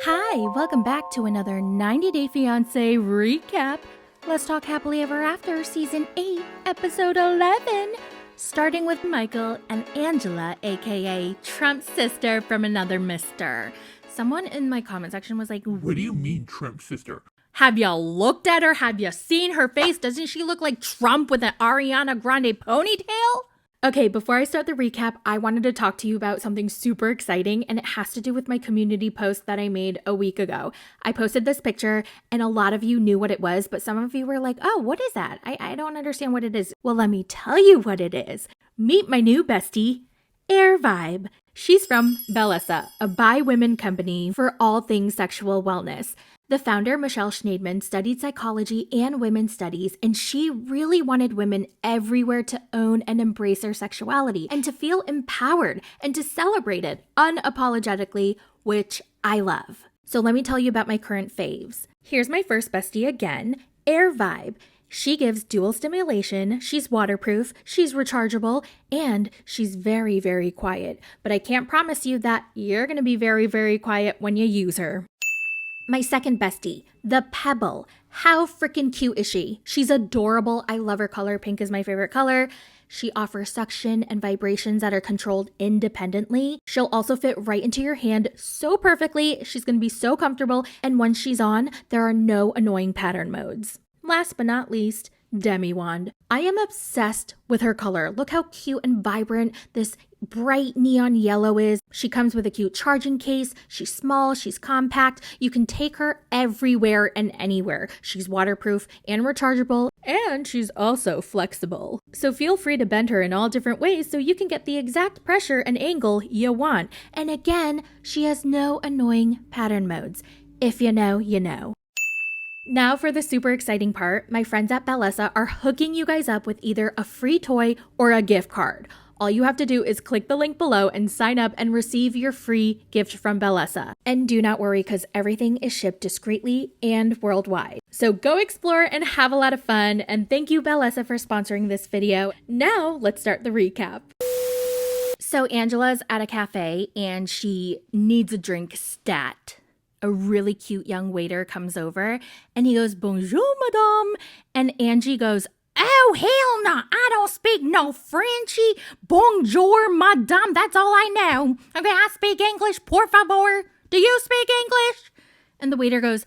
Hi, welcome back to another 90 Day Fiancé recap. Let's talk happily ever after season 8, episode 11. Starting with Michael and Angela, aka Trump's sister from another mister. Someone in my comment section was like, "What do you mean, Trump's sister? Have you looked at her? Have you seen her face? Doesn't she look like Trump with an Ariana Grande ponytail? Okay, before I start the recap, I wanted to talk to you about something super exciting, and it has to do with my community post that I made a week ago. I posted this picture, and a lot of you knew what it was, but some of you were like, oh, what is that? I don't understand what it is. Well, let me tell you what it is. Meet my new bestie, Air Vibe. She's from Bellessa, a bi-women company for all things sexual wellness. The founder, Michelle Schneidman, studied psychology and women's studies, and she really wanted women everywhere to own and embrace their sexuality and to feel empowered and to celebrate it unapologetically, which I love. So let me tell you about my current faves. Here's my first bestie again, Air Vibe. She gives dual stimulation, she's waterproof, she's rechargeable, and she's very, very quiet. But I can't promise you that you're going to be very, very quiet when you use her. My second bestie, the Pebble. How freaking cute is she? She's adorable. I love her color. Pink is my favorite color. She offers suction and vibrations that are controlled independently. She'll also fit right into your hand so perfectly. She's going to be so comfortable. And once she's on, there are no annoying pattern modes. Last but not least, Demi Wand. I am obsessed with her color. Look how cute and vibrant this bright neon yellow is. She comes with a cute charging case. She's small, she's compact. You can take her everywhere and anywhere. She's waterproof and rechargeable, and she's also flexible. So feel free to bend her in all different ways so you can get the exact pressure and angle you want. And again, she has no annoying pattern modes. If you know, you know. Now for the super exciting part, my friends at Bellessa are hooking you guys up with either a free toy or a gift card. All you have to do is click the link below and sign up and receive your free gift from Bellessa. And do not worry because everything is shipped discreetly and worldwide. So go explore and have a lot of fun. And thank you Bellessa for sponsoring this video. Now let's start the recap. So Angela's at a cafe and she needs a drink stat. A really cute young waiter comes over and he goes, "Bonjour, madame." And Angie goes, "Oh, hell no, I don't speak no Frenchy. Bonjour, madame, that's all I know. Okay, I speak English, por favor. Do you speak English?" And the waiter goes,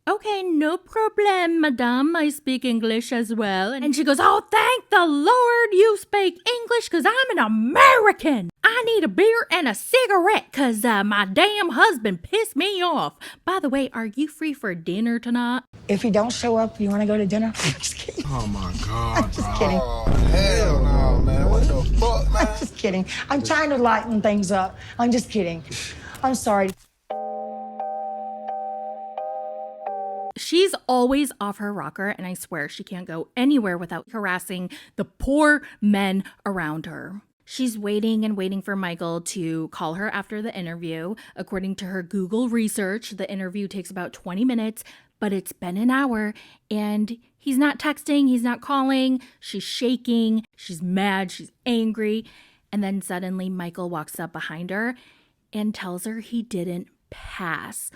"Okay, no problem, madame. I speak English as well." And she goes, "Oh, thank the Lord you speak English because I'm an American. I need a beer and a cigarette because my damn husband pissed me off. By the way, are you free for dinner tonight?" If you don't show up, you want to go to dinner? I'm just kidding. Oh my God, I'm just kidding. Oh, hell no, man. What the fuck, man? I'm just kidding. I'm trying to lighten things up. I'm just kidding. I'm sorry. She's always off her rocker, and I swear she can't go anywhere without harassing the poor men around her. She's waiting and waiting for Michael to call her after the interview. According to her Google research, the interview takes about 20 minutes, but it's been an hour, and he's not texting, he's not calling. She's shaking, she's mad, she's angry. And then suddenly Michael walks up behind her and tells her he didn't pass.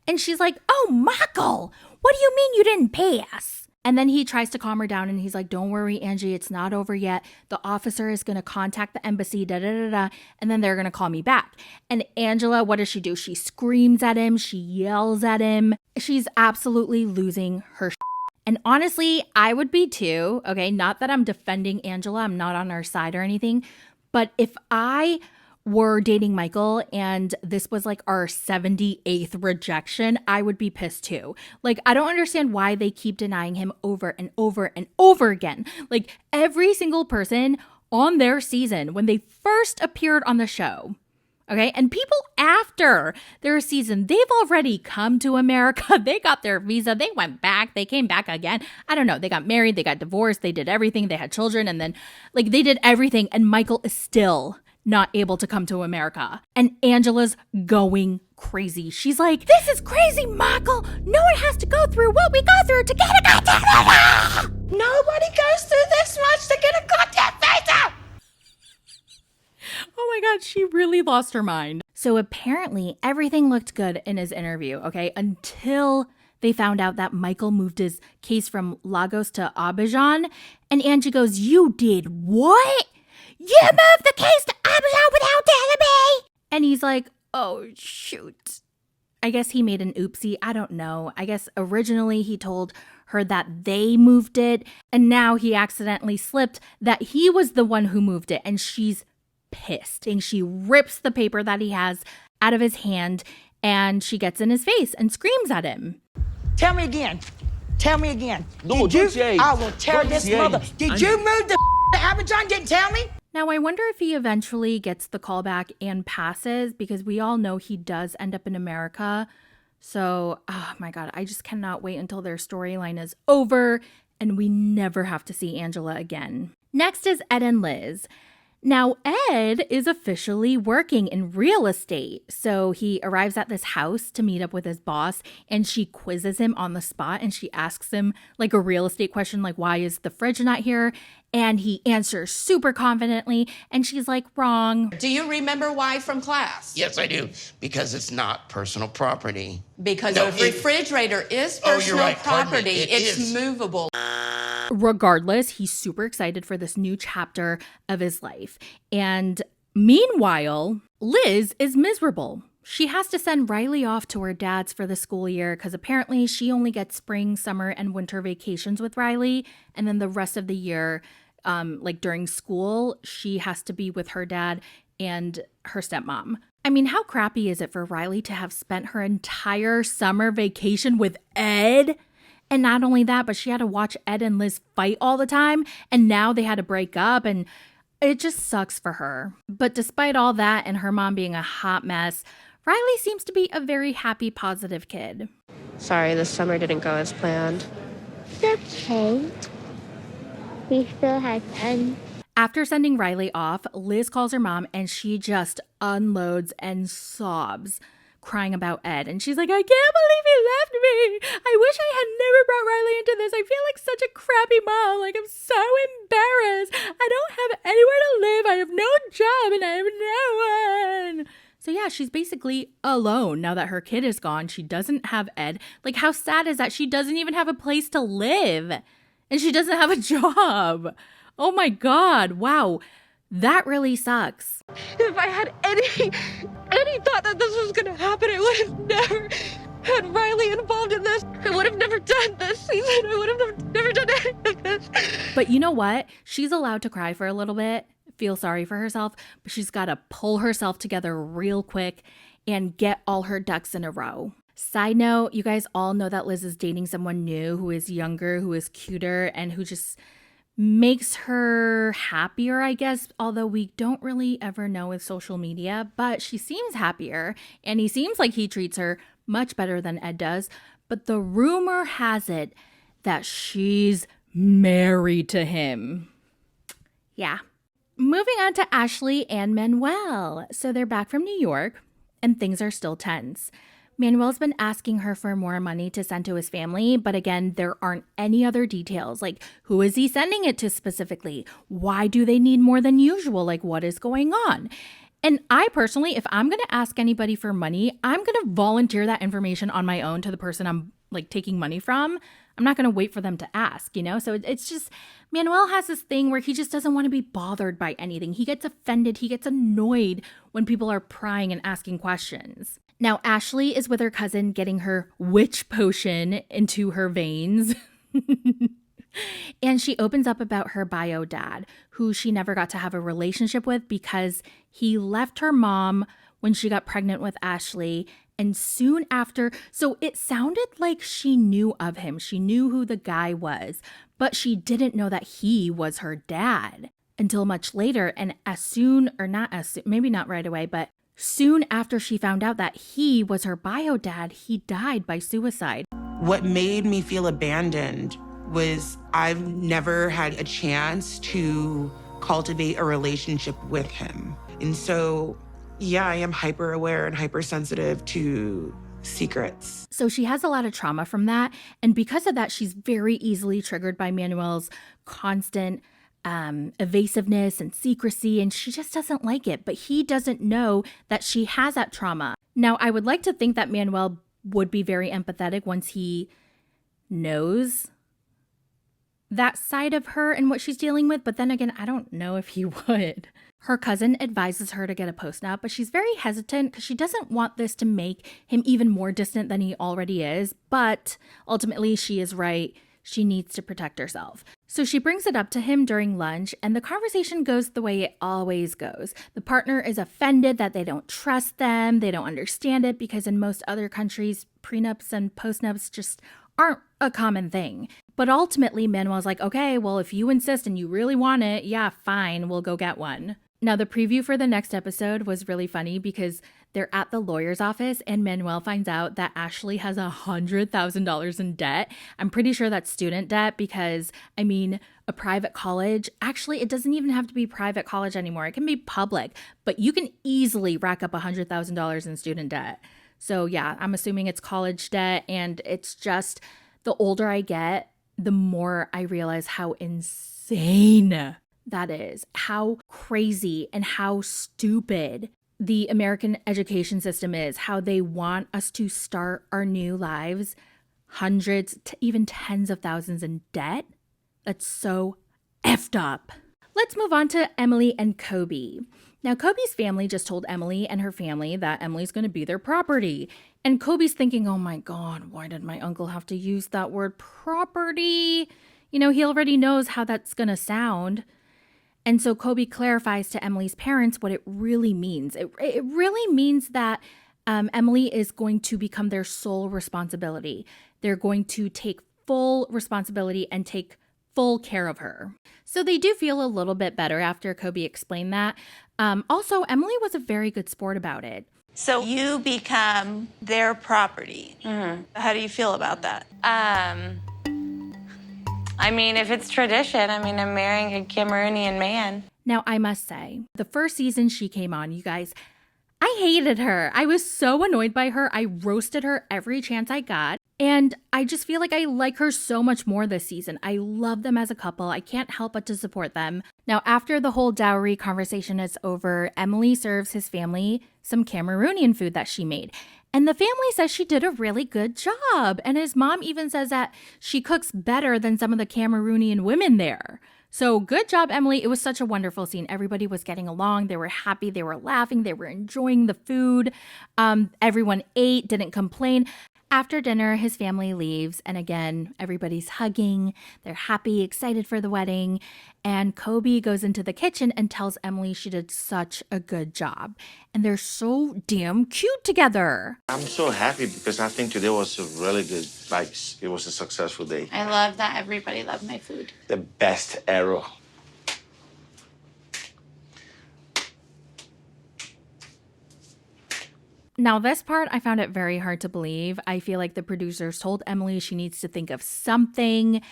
And she's like, "Oh, Michael, what do you mean you didn't pass?" And then he tries to calm her down and he's like, "Don't worry, Angie, it's not over yet. The officer is going to contact the embassy, and then they're going to call me back." And Angela, what does she do? She screams at him. She yells at him. She's absolutely losing her shit. And honestly, I would be too, okay? Not that I'm defending Angela. I'm not on her side or anything. But if I were dating Michael and this was like our 78th rejection, I would be pissed too. Like, I don't understand why they keep denying him over and over and over again. Like, every single person on their season when they first appeared on the show, okay, and people after their season, they've already come to America. They got their visa. They went back. They came back again. I don't know. They got married. They got divorced. They did everything. They had children. And then, like, they did everything. And Michael is still not able to come to America. And Angela's going crazy. She's like, "This is crazy, Michael. No one has to go through what we go through to get a goddamn visa. Nobody goes through this much to get a goddamn visa. Oh my God, she really lost her mind. So apparently everything looked good in his interview, okay, until they found out that Michael moved his case from Lagos to Abidjan. And Angie goes, "You did what? You moved the case to Abidjan without telling me?" And he's like, "Oh, shoot." I guess he made an oopsie. I don't know. I guess originally he told her that they moved it, and now he accidentally slipped that he was the one who moved it, and she's pissed. And she rips the paper that he has out of his hand, and she gets in his face and screams at him. Tell me again. Tell me again. No, Did you? don't say. I will tear Don't this say. mother. Did you move the to Abidjan? Didn't tell me? Now, I wonder if he eventually gets the call back and passes, because we all know he does end up in America. So, oh my God, I just cannot wait until their storyline is over and we never have to see Angela again. Next is Ed and Liz. Now, Ed is officially working in real estate. So he arrives at this house to meet up with his boss, and she quizzes him on the spot, and she asks him like a real estate question, like, why is the fridge not here? And he answers super confidently, and she's like, wrong. Do you remember why from class? Yes, I do, because it's not personal property. Because No, a refrigerator is Oh, you're personal right. Pardon me. property. It It's is. movable. Regardless, he's super excited for this new chapter of his life. And meanwhile, Liz is miserable. She has to send Riley off to her dad's for the school year because apparently she only gets spring, summer, and winter vacations with Riley. And then the rest of the year, like during school, she has to be with her dad and her stepmom. I mean, how crappy is it for Riley to have spent her entire summer vacation with Ed? And not only that, but she had to watch Ed and Liz fight all the time, and now they had to break up, and it just sucks for her. But despite all that and her mom being a hot mess, Riley seems to be a very happy, positive kid. Sorry, this summer didn't go as planned. It's okay. We still had fun. After sending Riley off, Liz calls her mom and she just unloads and sobs, crying about Ed. And she's like, I can't believe he left me. I wish I had never brought Riley into this. I feel like such a crappy mom. Like, I'm so embarrassed. I don't have anywhere to live. I have no job and I have no one. So yeah, she's basically alone now that her kid is gone. She doesn't have Ed. Like, how sad is that? She doesn't even have a place to live. And she doesn't have a job. Oh my God. Wow. That really sucks. If I had any thought that this was going to happen, I would have never had Riley involved in this. I would have never done this season. I would have never done any of this. But you know what? She's allowed to cry for a little bit, feel sorry for herself, but she's got to pull herself together real quick and get all her ducks in a row. Side note, you guys all know that Liz is dating someone new who is younger, who is cuter, and who just makes her happier, I guess, although we don't really ever know with social media, but she seems happier, and he seems like he treats her much better than Ed does, but the rumor has it that she's married to him. Yeah. Moving on to Ashley and Manuel. So they're back from New York, and things are still tense. Manuel's been asking her for more money to send to his family, but again, there aren't any other details. Like, who is he sending it to specifically? Why do they need more than usual? Like, what is going on? And I personally, if I'm going to ask anybody for money, I'm going to volunteer that information on my own to the person I'm like taking money from. I'm not going to wait for them to ask, you know? So it's just, Manuel has this thing where he just doesn't want to be bothered by anything. He gets offended. He gets annoyed when people are prying and asking questions. Now, Ashley is with her cousin getting her witch potion into her veins. And she opens up about her bio dad, who she never got to have a relationship with because he left her mom when she got pregnant with Ashley. And soon after, so it sounded like she knew of him. She knew who the guy was, but she didn't know that he was her dad until much later. And maybe not right away, but soon after she found out that he was her bio dad, he died by suicide. What made me feel abandoned was I've never had a chance to cultivate a relationship with him. And so, yeah, I am hyper aware and hypersensitive to secrets. So she has a lot of trauma from that. And because of that, she's very easily triggered by Manuel's constant evasiveness and secrecy, and she just doesn't like it. But he doesn't know that she has that trauma. Now, I would like to think that Manuel would be very empathetic once he knows that side of her and what she's dealing with. But then again, I don't know if he would. Her cousin advises her to get a post-nap, but she's very hesitant because she doesn't want this to make him even more distant than he already is. But ultimately, she is right. She needs to protect herself. So she brings it up to him during lunch, and the conversation goes the way it always goes. The partner is offended that they don't trust them. They don't understand it because in most other countries, prenups and postnups just aren't a common thing. But ultimately, Manuel's like, okay, well, if you insist and you really want it, yeah, fine, we'll go get one. Now, the preview for the next episode was really funny because they're at the lawyer's office and Manuel finds out that Ashley has $100,000 in debt. I'm pretty sure that's student debt because, I mean, a private college, actually, it doesn't even have to be private college anymore. It can be public, but you can easily rack up $100,000 in student debt. So yeah, I'm assuming it's college debt, and it's just the older I get, the more I realize how insane that is, how crazy and how stupid the American education system is, how they want us to start our new lives hundreds to even tens of thousands in debt. That's so effed up. Let's move on to Emily and Kobe. Now, Kobe's family just told Emily and her family that Emily's going to be their property. And Kobe's thinking, oh my God, why did my uncle have to use that word property? You know, he already knows how that's going to sound. And so Kobe clarifies to Emily's parents what it really means. It really means that Emily is going to become their sole responsibility. They're going to take full responsibility and take full care of her. So they do feel a little bit better after Kobe explained that. Also, Emily was a very good sport about it. So you become their property. Mm-hmm. How do you feel about that? I mean, if it's tradition, I mean, I'm marrying a Cameroonian man. Now, I must say, the first season she came on, you guys, I hated her. I was so annoyed by her. I roasted her every chance I got. And I just feel like I like her so much more this season. I love them as a couple. I can't help but to support them. Now, after the whole dowry conversation is over, Emily serves his family some Cameroonian food that she made. And the family says she did a really good job. And his mom even says that she cooks better than some of the Cameroonian women there. So good job, Emily. It was such a wonderful scene. Everybody was getting along. They were happy. They were laughing. They were enjoying the food. Everyone ate, didn't complain. After dinner, his family leaves. And again, everybody's hugging. They're happy, excited for the wedding. And Kobe goes into the kitchen and tells Emily she did such a good job. And they're so damn cute together. I'm so happy because I think today was a really good, it was a successful day. I love that everybody loved my food. The best ever. Now, this part, I found it very hard to believe. I feel like the producers told Emily she needs to think of something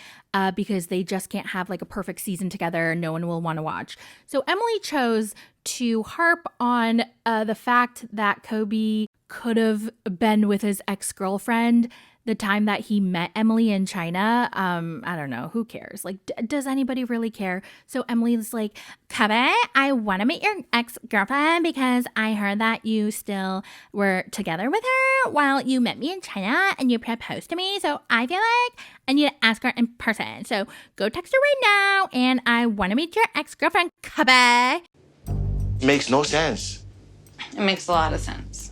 because they just can't have like a perfect season together. No one will want to watch. So Emily chose to harp on the fact that Kobe could have been with his ex-girlfriend the time that he met Emily in China. I don't know. Who cares? Like, does anybody really care? So Emily's like, Kobe, I want to meet your ex-girlfriend because I heard that you still were together with her while you met me in China and you proposed to me. So I feel like I need to ask her in person. So go text her right now and I want to meet your ex-girlfriend, Kobe. Makes no sense. It makes a lot of sense.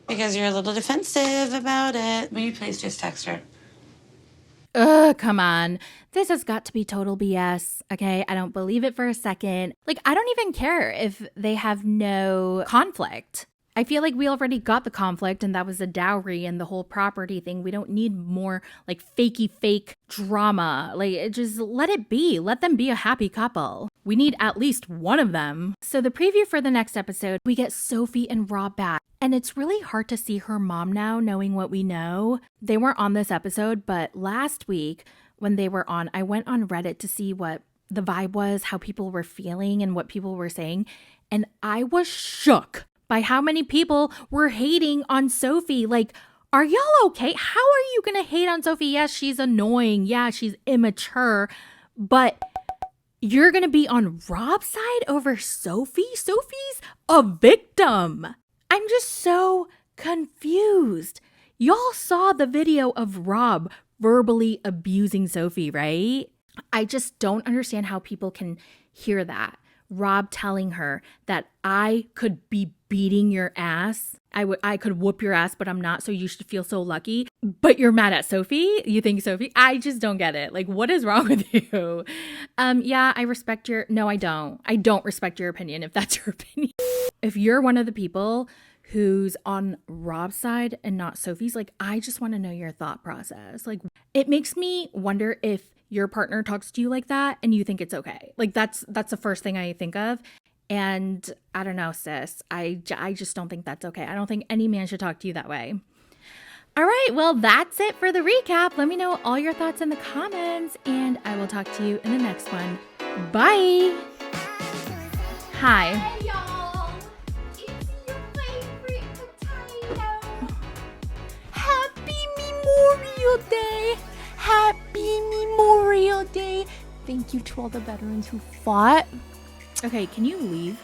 Because you're a little defensive about it. Will you please just text her? Ugh, come on. This has got to be total BS, okay? I don't believe it for a second. Like, I don't even care if they have no conflict. I feel like we already got the conflict and that was the dowry and the whole property thing. We don't need more like fakey fake drama. Like, just let it be. Let them be a happy couple. We need at least one of them. So the preview for the next episode, we get Sophie and Rob back. And it's really hard to see her mom now, knowing what we know. They weren't on this episode, but last week when they were on, I went on Reddit to see what the vibe was, how people were feeling and what people were saying. And I was shook by how many people were hating on Sophie. Like, are y'all okay? How are you going to hate on Sophie? Yes, she's annoying. Yeah, she's immature. But You're gonna be on Rob's side over Sophie? Sophie's a victim. I'm just so confused. Y'all saw the video of Rob verbally abusing Sophie, right? I just don't understand how people can hear that. Rob telling her that I could be beating your ass. I could whoop your ass, but I'm not, so you should feel so lucky. But you're mad at Sophie? You think Sophie? I just don't get it. Like, what is wrong with you? Yeah, I respect your... No, I don't. I don't respect your opinion if that's your opinion. If you're one of the people who's on Rob's side and not Sophie's, like, I just want to know your thought process. Like, it makes me wonder if your partner talks to you like that and you think it's okay. Like, that's the first thing I think of. And I don't know, sis. I just don't think that's okay. I don't think any man should talk to you that way. All right, well, that's it for the recap. Let me know all your thoughts in the comments, and I will talk to you in the next one. Bye. Hi. Hey, y'all. It's your favorite potato. Happy Memorial Day. Happy Memorial Day. Thank you to all the veterans who fought. Okay, can you leave?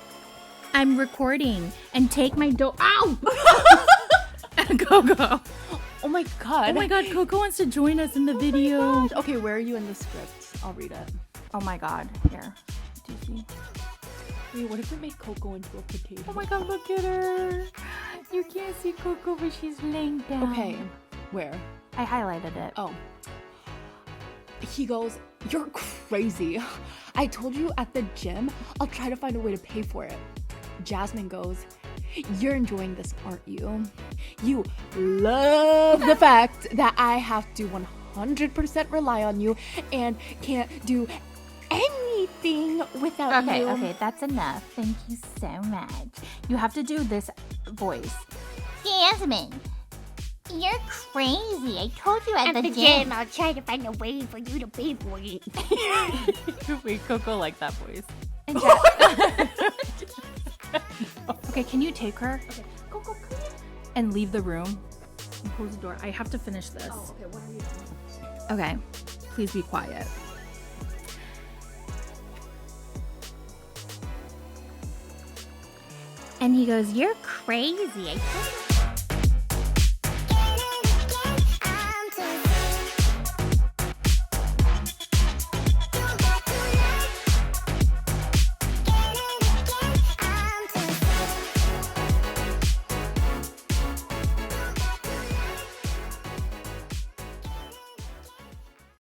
I'm recording and take my Ow! Coco. Oh my god. Oh my god, Coco wants to join us in the video. Okay, where are you in the script? I'll read it. Oh my god. Here. Do you see? Wait, what if we make Coco into a potato? Oh my god, look at her. You can't see Coco, but she's laying down. Okay, where? I highlighted it. Oh. He goes, "You're crazy. I told you at the gym, I'll try to find a way to pay for it." Jasmine goes, "You're enjoying this, aren't you? You love the fact that I have to 100% rely on you and can't do anything without you." Okay, that's enough. Thank you so much. You have to do this voice. Jasmine, you're crazy. I told you at the gym I'll try to find a way for you to pay for it. Wait, Coco like that voice. And Okay, can you take her? Okay, go, please. And leave the room. And close the door. I have to finish this. Oh, okay, what are you doing? Okay, please be quiet. And he goes, "You're crazy. I told you